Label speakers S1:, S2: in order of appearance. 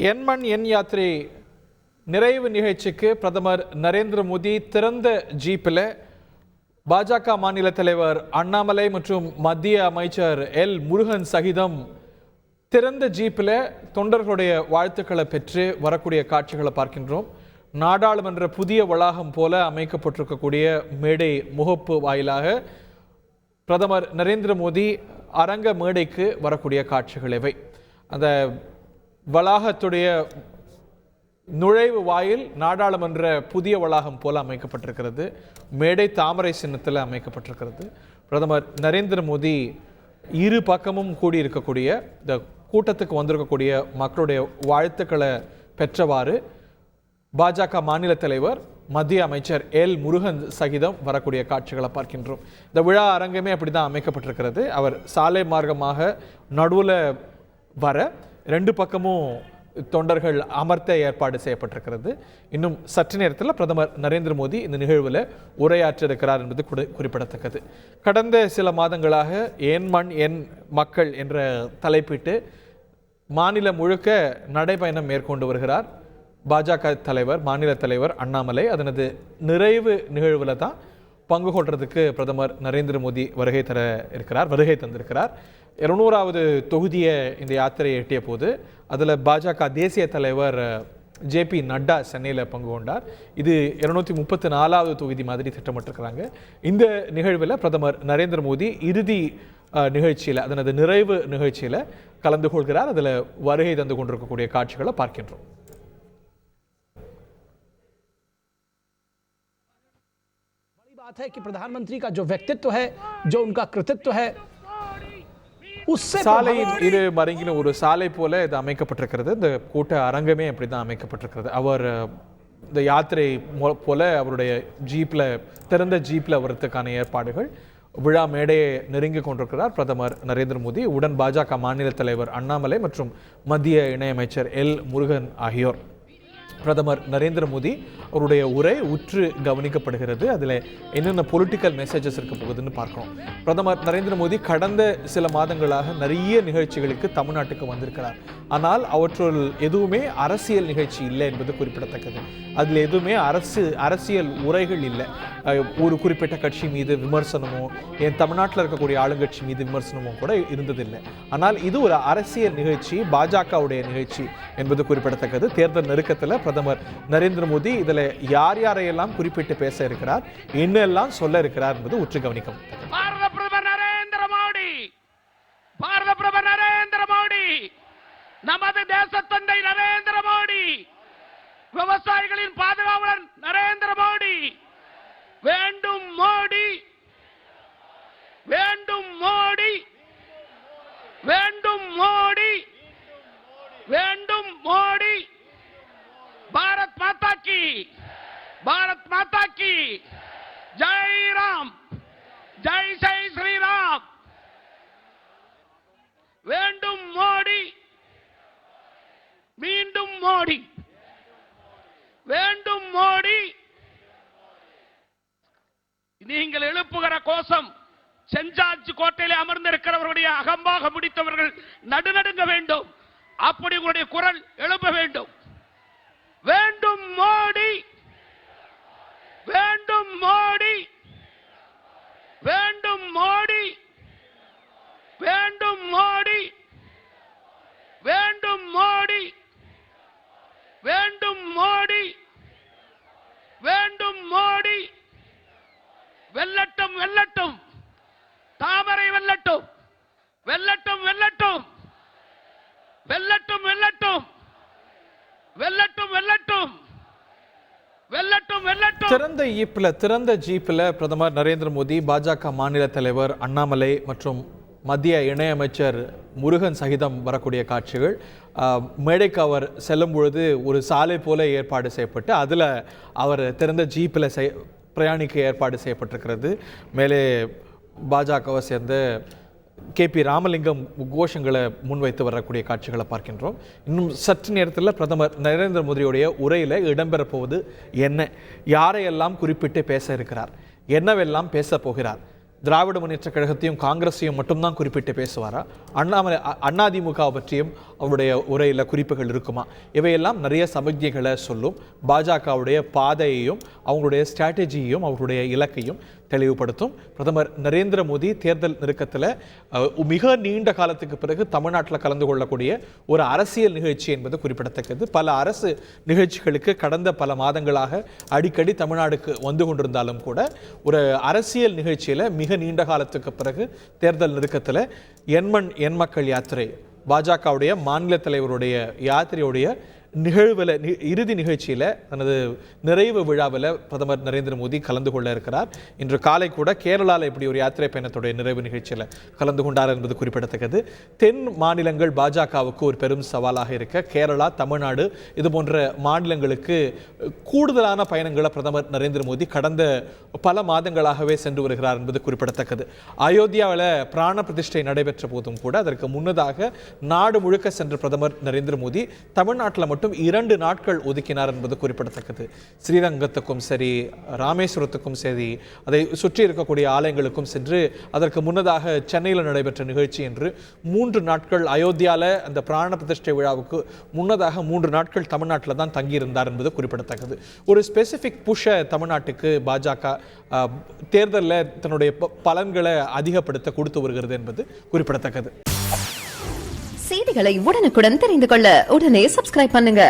S1: என் மண் என் யாத்திரை நிறைவு நிகழ்ச்சிக்கு பிரதமர் நரேந்திர மோடி திறந்த ஜீப்பில் பாஜக மாநில தலைவர் அண்ணாமலை மற்றும் மத்திய அமைச்சர் எல் முருகன் சகிதம் திறந்த ஜீப்பில் தொண்டர்களுடைய வாழ்த்துக்களை பெற்று வரக்கூடிய காட்சிகளை பார்க்கின்றோம். நாடாளுமன்ற புதிய வளாகம் போல அமைக்கப்பட்டிருக்கக்கூடிய மேடை முகப்பு வாயிலாக பிரதமர் நரேந்திர மோடி அரங்க மேடைக்கு வரக்கூடிய காட்சிகள் இவை. அந்த வளாகத்துடைய நுழைவு வாயில் நாடாளுமன்ற புதிய வளாகம் போல அமைக்கப்பட்டிருக்கிறது. மேடை தாமரை சின்னத்தில் அமைக்கப்பட்டிருக்கிறது. பிரதமர் நரேந்திர மோடி இரு பக்கமும் கூடியிருக்கக்கூடிய இந்த கூட்டத்துக்கு வந்திருக்கக்கூடிய மக்களுடைய வாழ்த்துக்களை பெற்றவாறு பாஜக மாநில தலைவர் மத்திய அமைச்சர் எல் முருகன் சகிதம் வரக்கூடிய காட்சிகளை பார்க்கின்றோம். இந்த விழா அரங்கமே அப்படி தான் அமைக்கப்பட்டிருக்கிறது. அவர் சாலை மார்க்கமாக நடுவில் வர ரெண்டு பக்கமும் தொண்டர்கள் அமர்த்த ஏற்பாடு செய்யப்பட்டிருக்கிறது. இன்னும் சற்று நேரத்தில் பிரதமர் நரேந்திர மோடி இந்த நிகழ்வில் உரையாற்ற இருக்கிறார் என்பது குறிப்பிடத்தக்கது. கடந்த சில மாதங்களாக என் மண் என் மக்கள் என்ற தலைப்பிட்டு மாநிலம் முழுக்க நடைபயணம் மேற்கொண்டு வருகிறார் பாஜக தலைவர் மாநில தலைவர் அண்ணாமலை. அதனது நிறைவு நிகழ்வில் தான் பங்கு கொள்றதுக்கு பிரதமர் நரேந்திர மோடி வருகை தந்திருக்கிறார். 200வது தொகுதியை இந்த யாத்திரையை எட்டிய போது அதில் பாஜக தேசிய தலைவர் JP நட்டா சென்னையில் பங்கு கொண்டார். இது 234வது தொகுதி மாதிரி திட்டமிட்டிருக்கிறாங்க. இந்த நிகழ்வில் பிரதமர் நரேந்திர மோடி இறுதி நிகழ்ச்சியில் அதனது நிறைவு நிகழ்ச்சியில் கலந்து கொள்கிறார். அதில் வருகை தந்து கொண்டிருக்கக்கூடிய காட்சிகளை பார்க்கின்றோம்.
S2: बात है कि प्रधानमंत्री का जो व्यक्तित्व है, जो उनका कृतित्व है, उससे
S1: சாலையின் இரு மருங்கிலும் ஒரு சாலை போல இது அமைக்கப்பட்டிருக்கிறது. இந்த கூட்ட அரங்கமே அப்படிதான் அமைக்கப்பட்டிருக்கிறது. அவர் இந்த யாத்திரை போல அவருடைய ஜீப்ல திறந்த ஜீப்ல வரதுக்கான ஏற்பாடுகள் விழா மேடையை நெருங்கி கொண்டிருக்கிறார் பிரதமர் நரேந்திர மோடி. உடன் பாஜக மாநில தலைவர் அண்ணாமலை மற்றும் மத்திய இணையமைச்சர் எல் முருகன் ஆகியோர். பிரதமர் நரேந்திர மோடி அவருடைய உரை உற்று கவனிக்கப்படுகிறது. அதில் என்னென்ன பொலிட்டிக்கல் மெசேஜஸ் இருக்க போகுதுன்னு பார்க்கணும். பிரதமர் நரேந்திர மோடி கடந்த சில மாதங்களாக நிறைய நிகழ்ச்சிகளுக்கு தமிழ்நாட்டுக்கு வந்திருக்கிறார். ஆனால் அவற்றுள் எதுவுமே அரசியல் நிகழ்ச்சி இல்லை என்பது குறிப்பிடத்தக்கது. அதில் எதுவுமே அரசியல் உரைகள் இல்லை. ஒரு குறிப்பிட்ட கட்சி மீது விமர்சனமோ என் தமிழ்நாட்டில் இருக்கக்கூடிய ஆளுங்கட்சி மீது விமர்சனமோ கூட இருந்ததில்லை. ஆனால் இது ஒரு அரசியல் நிகழ்ச்சி, பாஜகவுடைய நிகழ்ச்சி என்பது குறிப்பிடத்தக்கது. தேர்தல் நெருக்கத்தில் பிரதமர் நரேந்திர மோடி இதில் யார் யாரையெல்லாம் குறிப்பிட்டு பேச இருக்கிறார், என்னெல்லாம் சொல்ல இருக்கிறார் என்பது உற்று கவனிக்கும்.
S3: பாரத பிரதமர் நரேந்திர மோடி, நமது தேசத்தந்தை நரேந்திர மோடி, விவசாயிகளின் பாதுகாவலர் நரேந்திர மோடி, வேண்டும் மோடி, வேண்டும் மோடி, வேண்டும் மோடி, வேண்டும் மோடி. भारत माता की, भारत माता की जय राम, जय जय श्री राम. வேண்டும் மோடி, மீண்டும் மோடி, வேண்டும் மோடி. நீங்கள் எழுப்புகிற கோஷம் செஞ்சாச்சு கோட்டையில் அமர்ந்திருக்கிறவருடைய அகம்பாக முடித்தவர்கள் நடுநடுங்க வேண்டும். அப்படி உங்களுடைய குரல் எழுப்ப வேண்டும். வேண்டும் மோடி, வேண்டும் மோடி, வேண்டும் மோடி, வேண்டும் மோடி, வேண்டும் மோடி, வேண்டும் மோடி, வேண்டும் மோடி. வெல்லட்டும் வெல்லட்டும், தாமரை வெல்லட்டும், வெல்லட்டும் வெல்லட்டும், வெல்லட்டும் வெல்லட்டும், வெல்லட்டும் வெல்லட்டும், வெல்லட்டும் வெல்லட்டும்.
S1: திறந்த ஜீப்பில் பிரதமர் நரேந்திர மோடி பாஜக மாநில தலைவர் அண்ணாமலை மற்றும் மத்திய இணையமைச்சர் முருகன் சகிதம் வரக்கூடிய காட்சிகள். மேடைக்கு அவர் செல்லும் பொழுது ஒரு சாலை போல ஏற்பாடு செய்யப்பட்டு அதில் அவர் திறந்த ஜீப்பில் பிரயாணிக்க ஏற்பாடு செய்யப்பட்டிருக்கிறது. மேலே பாஜகவை சேர்ந்த KP ராமலிங்கம் கோஷங்களை முன்வைத்து வரக்கூடிய காட்சிகளை பார்க்கின்றோம். இன்னும் சற்று நேரத்தில் பிரதமர் நரேந்திர மோடியுடைய உரையில் இடம்பெறப் போவது என்ன, யாரையெல்லாம் குறிப்பிட்டு பேச இருக்கிறார், என்னவெல்லாம் பேச போகிறார், திராவிட முன்னேற்ற கழகத்தையும் காங்கிரஸையும் மட்டும்தான் குறிப்பிட்டு பேசுவாரா, அதிமுக பற்றியும் அவருடைய உரையில் குறிப்புகள் இருக்குமா, இவையெல்லாம் நிறைய சமிக்ஞைகளை சொல்லும். பாஜகவுடைய பாதையையும் அவங்களுடைய ஸ்ட்ராட்டஜியையும் அவருடைய இலக்கையும் தெளிவுபடுத்தும். பிரதமர் நரேந்திர மோடி தேர்தல் நெருக்கத்தில் மிக நீண்ட காலத்துக்கு பிறகு தமிழ்நாட்டில் கலந்து கொள்ளக்கூடிய ஒரு அரசியல் நிகழ்ச்சி என்பது குறிப்பிடத்தக்கது. பல அரசு நிகழ்ச்சிகளுக்கு கடந்த பல மாதங்களாக அடிக்கடி தமிழ்நாடுக்கு வந்து கொண்டிருந்தாலும் கூட ஒரு அரசியல் நிகழ்ச்சியில் மிக நீண்ட காலத்துக்கு பிறகு தேர்தல் நெருக்கத்தில் எண்மண் எண்மக்கள் யாத்திரை, பாஜகவுடைய மாநில தலைவருடைய யாத்திரையுடைய நிகழ்வில் இறுதி நிகழ்ச்சியில் தனது நிறைவு விழாவில் பிரதமர் நரேந்திர மோடி கலந்து கொள்ள இருக்கிறார். இன்று காலை கூட கேரளாவில் இப்படி ஒரு யாத்திரை பயணத்துடைய நிறைவு நிகழ்ச்சியில் கலந்து கொண்டார் என்பது குறிப்பிடத்தக்கது. தென் மாநிலங்கள் பாஜகவுக்கு ஒரு பெரும் சவாலாக இருக்க கேரளா, தமிழ்நாடு இது போன்ற மாநிலங்களுக்கு கூடுதலான பயணங்களை பிரதமர் நரேந்திர மோடி கடந்த பல மாதங்களாகவே சென்று வருகிறார் என்பது குறிப்பிடத்தக்கது. அயோத்தியாவில் பிராண பிரதிஷ்டை நடைபெற்ற போதும் கூட அதற்கு முன்னதாக நாடு முழுக்க சென்ற பிரதமர் நரேந்திர மோடி தமிழ்நாட்டில் மட்டும் 2 நாட்கள் ஒதுக்கினார் என்பது குறிப்பிடத்தக்கது. ஸ்ரீரங்கத்துக்கும் சரி, ராமேஸ்வரத்துக்கும் சரி, அதை சுற்றி இருக்கக்கூடிய ஆலயங்களுக்கும் சென்று அதற்கு முன்னதாக சென்னையில் நடைபெற்ற நிகழ்ச்சி என்று 3 நாட்கள், அயோத்தியாவில் அந்த பிராண பிரதிஷ்டை விழாவுக்கு முன்னதாக 3 நாட்கள் தமிழ்நாட்டில் தான் தங்கியிருந்தார் என்பது குறிப்பிடத்தக்கது. ஒரு ஸ்பெசிஃபிக் புஷை தமிழ்நாட்டுக்கு பாஜக தேர்தலில் தன்னுடைய பலன்களை அதிகப்படுத்த கொடுத்து வருகிறது என்பது குறிப்பிடத்தக்கது.
S4: செய்திகளை உடனுக்குடன் தெரிந்து கொள்ள உடனே சப்ஸ்கிரைப் பண்ணுங்க.